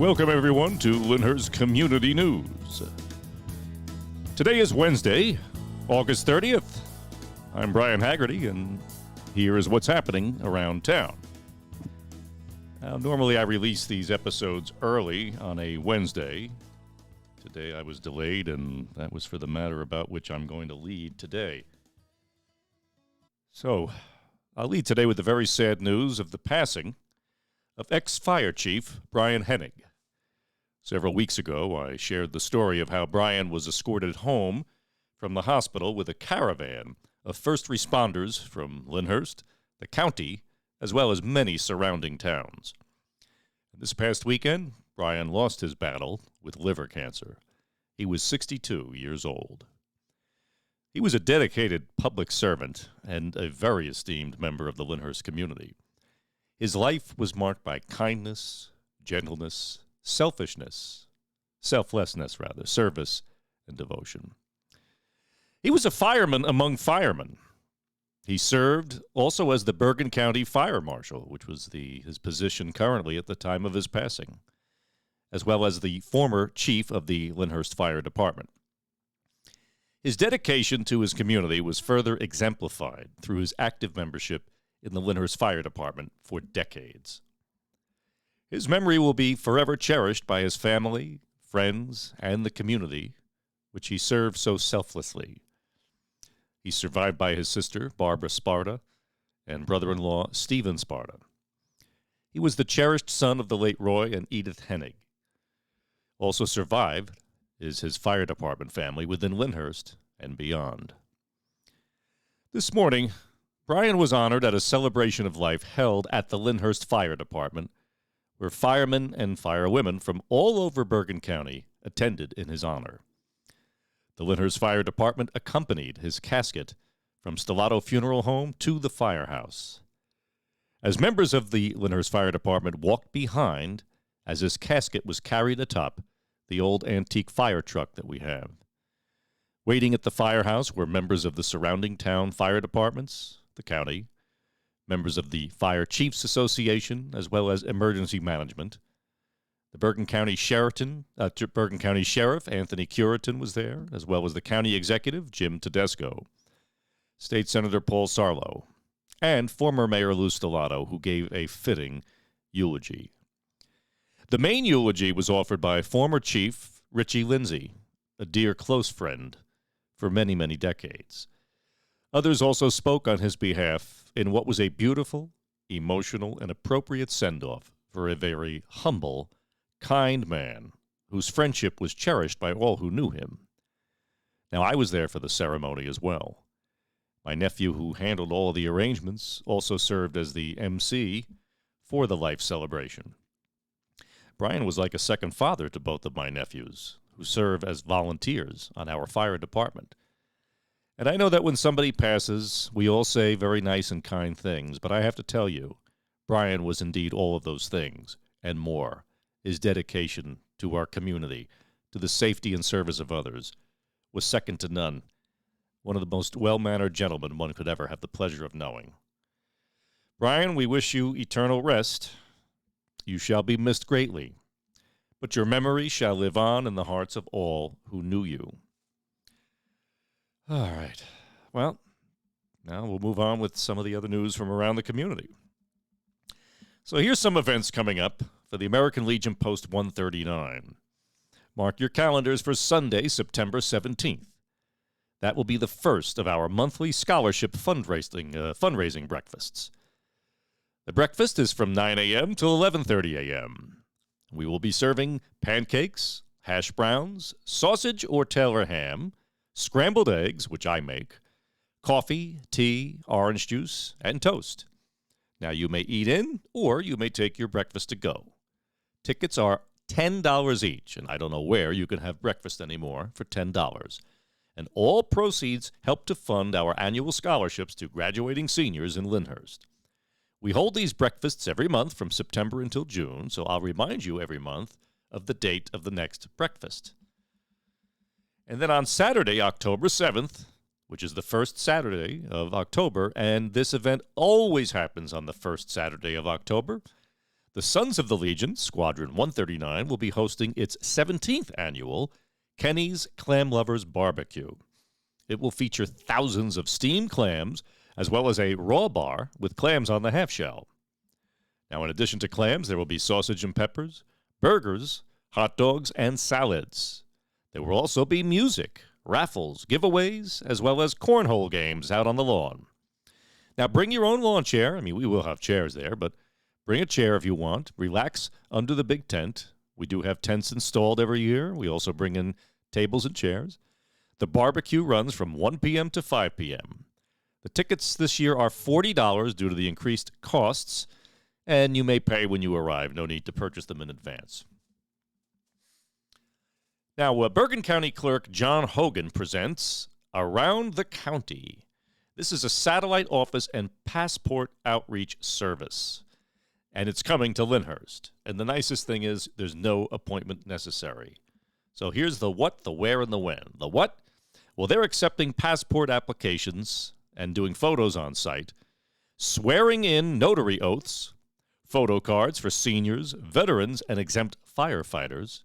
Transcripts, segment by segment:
Welcome, everyone, to Lyndhurst Community News. Today is Wednesday, August 30th. I'm Bryan Hennig, and here is what's happening around town. Now, normally I release these episodes early on a Wednesday. Today I was delayed, and that was for the matter about which I'm going to lead today. So, I'll lead today with the very sad news of the passing of ex-fire chief Bryan Hennig. Several weeks ago, I shared the story of how Bryan was escorted home from the hospital with a caravan of first responders from Lyndhurst, the county, as well as many surrounding towns. This past weekend, Bryan lost his battle with liver cancer. He was 62 years old. He was a dedicated public servant and a very esteemed member of the Lyndhurst community. His life was marked by kindness, gentleness, selflessness, service, and devotion. He was a fireman among firemen. He served also as the Bergen County Fire Marshal, which was his position currently at the time of his passing, as well as the former chief of the Lyndhurst Fire Department. His dedication to his community was further exemplified through his active membership in the Lyndhurst Fire Department for decades. His memory will be forever cherished by his family, friends, and the community, which he served so selflessly. He's survived by his sister, Barbara Sparta, and brother-in-law, Stephen Sparta. He was the cherished son of the late Roy and Edith Hennig. Also survived is his fire department family within Lyndhurst and beyond. This morning, Bryan was honored at a celebration of life held at the Lyndhurst Fire Department, where firemen and firewomen from all over Bergen County attended in his honor. The Lyndhurst Fire Department accompanied his casket from Stellato Funeral Home to the firehouse. As members of the Lyndhurst Fire Department walked behind as his casket was carried atop the old antique fire truck that we have. Waiting at the firehouse were members of the surrounding town fire departments, the county, members of the Fire Chiefs Association, as well as emergency management. The Bergen County Sheriff, Anthony Curitan, was there, as well as the county executive, Jim Tedesco, State Senator Paul Sarlo, and former Mayor Lou Stellato, who gave a fitting eulogy. The main eulogy was offered by former Chief Richie Lindsay, a dear close friend for many, many decades. Others also spoke on his behalf in what was a beautiful, emotional, and appropriate send-off for a very humble, kind man whose friendship was cherished by all who knew him. Now, I was there for the ceremony as well. My nephew, who handled all the arrangements, also served as the MC for the life celebration. Bryan was like a second father to both of my nephews, who serve as volunteers on our fire department. And I know that when somebody passes, we all say very nice and kind things, but I have to tell you, Bryan was indeed all of those things and more. His dedication to our community, to the safety and service of others, was second to none. One of the most well-mannered gentlemen one could ever have the pleasure of knowing. Bryan, we wish you eternal rest. You shall be missed greatly, but your memory shall live on in the hearts of all who knew you. All right. Well, now we'll move on with some of the other news from around the community. So here's some events coming up for the American Legion Post 139. Mark your calendars for Sunday, September 17th. That will be the first of our monthly scholarship fundraising breakfasts. The breakfast is from 9 a.m. till 11:30 a.m. We will be serving pancakes, hash browns, sausage or Taylor ham, scrambled eggs, which I make, coffee, tea, orange juice, and toast. Now, you may eat in, or you may take your breakfast to go. Tickets are $10 each, and I don't know where you can have breakfast anymore for $10. And all proceeds help to fund our annual scholarships to graduating seniors in Lyndhurst. We hold these breakfasts every month from September until June, so I'll remind you every month of the date of the next breakfast. And then on Saturday, October 7th, which is the first Saturday of October, and this event always happens on the first Saturday of October, The Sons of the Legion, Squadron 139, will be hosting its 17th annual Kenny's Clam Lovers Barbecue. It will feature thousands of steamed clams, as well as a raw bar with clams on the half shell. Now, in addition to clams, there will be sausage and peppers, burgers, hot dogs, and salads. There will also be music, raffles, giveaways, as well as cornhole games out on the lawn. Now, bring your own lawn chair. I mean, we will have chairs there, but bring a chair if you want. Relax under the big tent. We do have tents installed every year. We also bring in tables and chairs. The barbecue runs from 1 p.m. to 5 p.m. The tickets this year are $40 due to the increased costs, and you may pay when you arrive. No need to purchase them in advance. Now, Bergen County Clerk John Hogan presents Around the County. This is a satellite office and passport outreach service, and it's coming to Lyndhurst. And the nicest thing is there's no appointment necessary. So here's the what, the where, and the when. The what? Well, they're accepting passport applications and doing photos on site, swearing in notary oaths, photo cards for seniors, veterans, and exempt firefighters.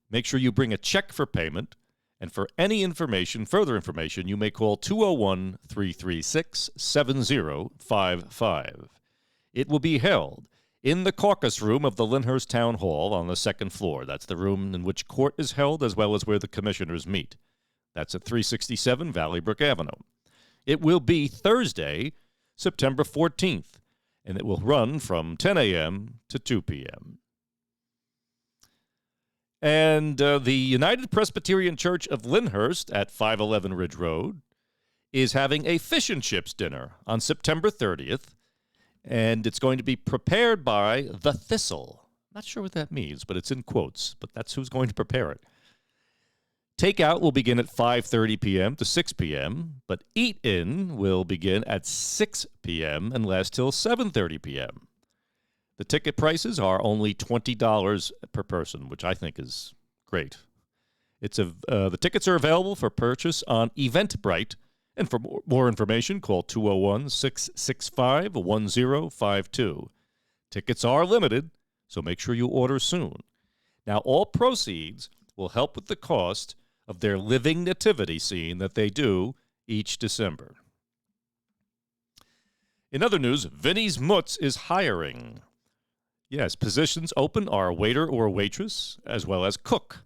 Make sure you bring a check for payment, and for any information, further information, you may call 201-336-7055. It will be held in the caucus room of the Lyndhurst Town Hall on the second floor. That's the room in which court is held, as well as where the commissioners meet. That's at 367 Valley Brook Avenue. It will be Thursday, September 14th, and it will run from 10 a.m. to 2 p.m. And the United Presbyterian Church of Lyndhurst at 511 Ridge Road is having a fish and chips dinner on September 30th, and it's going to be prepared by The Thistle. Not sure what that means, but it's in quotes, but that's who's going to prepare it. Takeout will begin at 5:30 p.m. to 6 p.m., but eat-in will begin at 6 p.m. and last till 7:30 p.m. The ticket prices are only $20 per person, which I think is great. The tickets are available for purchase on Eventbrite, and for more information, call 201-665-1052. Tickets are limited, so make sure you order soon. Now, all proceeds will help with the cost of their living nativity scene that they do each December. In other news, Vinnie's Mutz is hiring. Yes, positions open are waiter or waitress, as well as cook.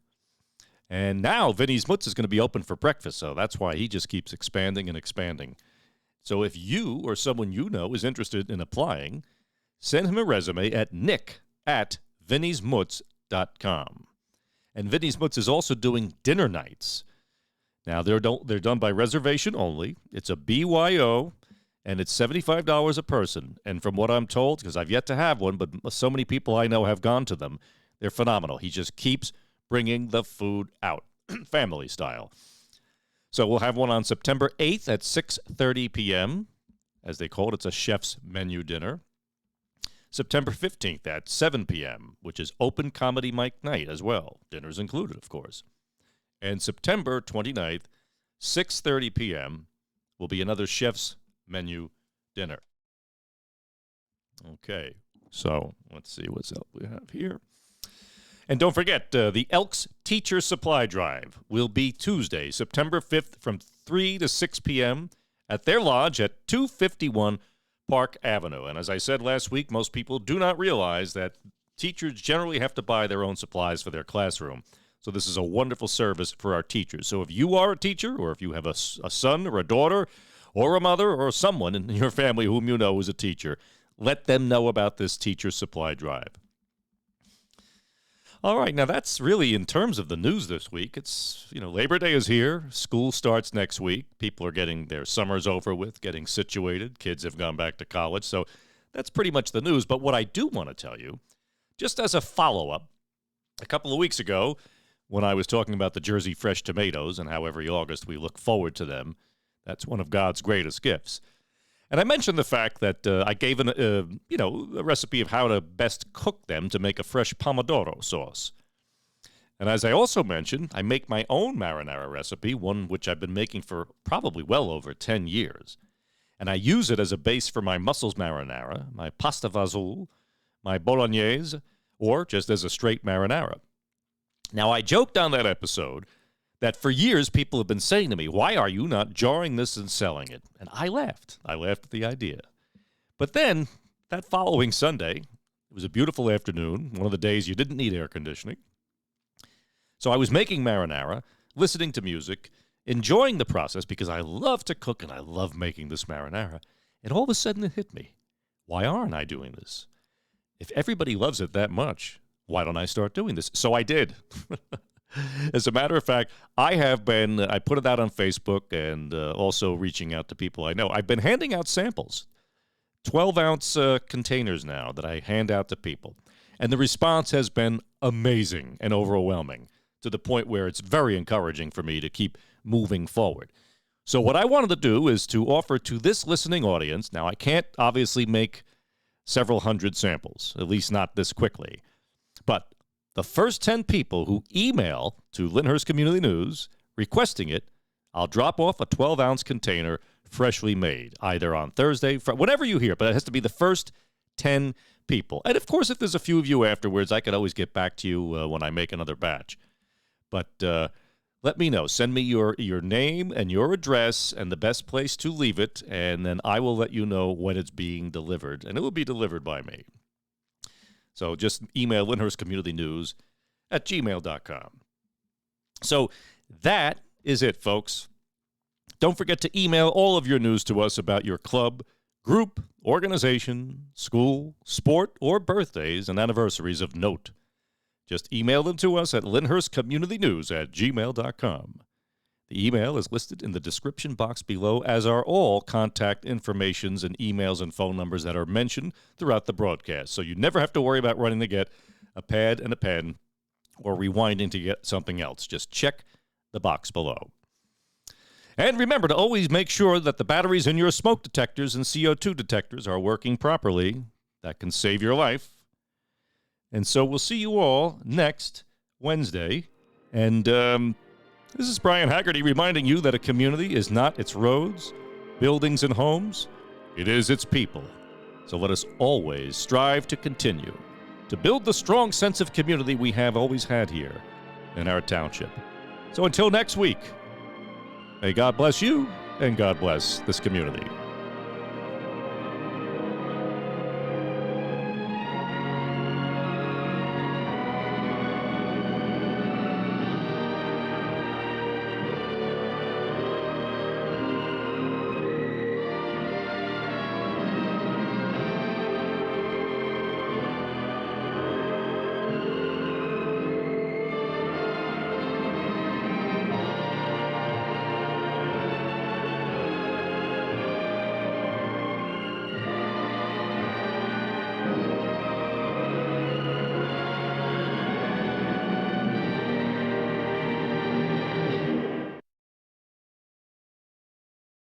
And now Vinnie's Mutz is going to be open for breakfast, so that's why he just keeps expanding and expanding. So if you or someone you know is interested in applying, send him a resume at nick@vinniesmutz.com. And Vinnie's Mutz is also doing dinner nights. Now, they're done by reservation only. It's a BYO, and it's $75 a person. And from what I'm told, because I've yet to have one, but so many people I know have gone to them, they're phenomenal. He just keeps bringing the food out, family style. So we'll have one on September 8th at 6:30 p.m. As they call it, it's a chef's menu dinner. September 15th at 7 p.m., which is open comedy mic night as well. Dinner's included, of course. And September 29th, 6:30 p.m., will be another chef's menu dinner. Okay, so let's see what's up we have here. And don't forget, the Elks Teacher Supply Drive will be Tuesday, September 5th from 3 to 6 p.m. at their lodge at 251 Park Avenue. And as I said last week, most people do not realize that teachers generally have to buy their own supplies for their classroom. So this is a wonderful service for our teachers. So if you are a teacher, or if you have a son or a daughter or a mother or someone in your family whom you know is a teacher, let them know about this Teacher Supply Drive. All right, now that's really in terms of the news this week. It's, Labor Day is here. School starts next week. People are getting their summers over with, getting situated. Kids have gone back to college. So that's pretty much the news. But what I do want to tell you, just as a follow-up, a couple of weeks ago, when I was talking about the Jersey Fresh tomatoes and how every August we look forward to them, that's one of God's greatest gifts. And I mentioned the fact that I gave a recipe of how to best cook them to make a fresh pomodoro sauce. And as I also mentioned, I make my own marinara recipe, one which I've been making for probably well over 10 years. And I use it as a base for my mussels marinara, my pasta fazool, my bolognese, or just as a straight marinara. Now, I joked on that episode that for years people have been saying to me, why are you not jarring this and selling it? And I laughed. I laughed at the idea. But then, that following Sunday, it was a beautiful afternoon, one of the days you didn't need air conditioning. So I was making marinara, listening to music, enjoying the process because I love to cook and I love making this marinara. And all of a sudden it hit me. Why aren't I doing this? If everybody loves it that much, why don't I start doing this? So I did. As a matter of fact, I put it out on Facebook and also reaching out to people I know. I've been handing out samples, 12-ounce containers now that I hand out to people. And the response has been amazing and overwhelming to the point where it's very encouraging for me to keep moving forward. So what I wanted to do is to offer to this listening audience, now I can't obviously make several hundred samples, at least not this quickly, but the first 10 people who email to Lyndhurst Community News requesting it, I'll drop off a 12-ounce container freshly made, either on Thursday, whatever you hear, but it has to be the first 10 people. And, of course, if there's a few of you afterwards, I could always get back to you when I make another batch. But let me know. Send me your name and your address and the best place to leave it, and then I will let you know when it's being delivered, and it will be delivered by me. So just email LyndhurstCommunityNews@gmail.com. So that is it, folks. Don't forget to email all of your news to us about your club, group, organization, school, sport, or birthdays and anniversaries of note. Just email them to us at LyndhurstCommunityNews@gmail.com. The email is listed in the description box below, as are all contact informations and emails and phone numbers that are mentioned throughout the broadcast. So you never have to worry about running to get a pad and a pen or rewinding to get something else. Just check the box below. And remember to always make sure that the batteries in your smoke detectors and CO2 detectors are working properly. That can save your life. And so we'll see you all next Wednesday. And this is Bryan Hennig reminding you that a community is not its roads, buildings, and homes. It is its people. So let us always strive to continue to build the strong sense of community we have always had here in our township. So until next week, may God bless you and God bless this community.